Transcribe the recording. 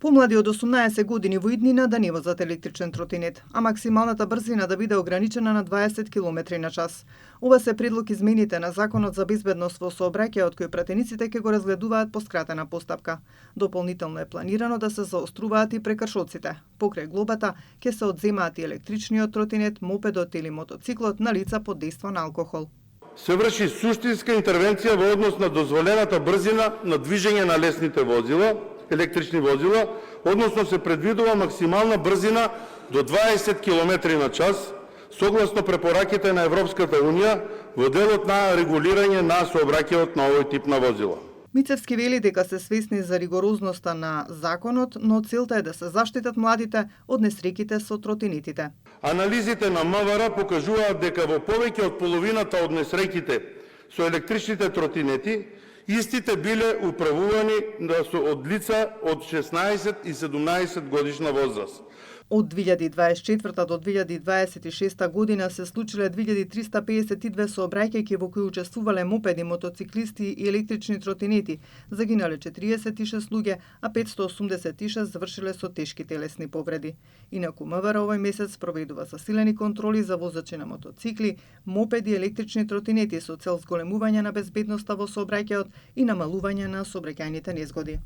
Помлади од 18 години во иднина да не возат електричен тротинет, а максималната брзина да биде ограничена на 20 км на час. Ова се предлог измените на Законот за безбедност во сообраќајот кој пратениците ќе го разгледуваат по скратена постапка. Дополнително е планирано да се заоструваат и прекршоците. Покрај глобата ќе се одземаат и електричниот тротинет, мопедот или мотоциклот на лица под дејство на алкохол. Се врши суштинска интервенција во однос на дозволената брзина на движење на лесните возила, електрични возила, односно се предвидува максимална брзина до 20 км на час, согласно препораките на Европската Унија во делот на регулирање на сообраќајот на овој тип на возила. Мицевски вели дека се свесни за ригорозноста на законот, но целта е да се заштитат младите од несреќите со тротинетите. Анализите на МВР покажуваат дека во повеќе од половината од несреќите со електричните тротинети, истите биле управувани од лица од 16 и 17 годишна возраст. Од 2024 до 2026 година се случиле 2352 сообраќајки во кои учествувале мопеди, мотоциклисти и електрични тротинети. Загинале 46 луѓе, а 586 завршиле со тешки телесни повреди. Инаку МВР овој месец проведува засилени контроли за возачи на мотоцикли, мопеди и електрични тротинети со цел зголемување на безбедноста во сообраќајот и намалување на сообраќајните незгоди.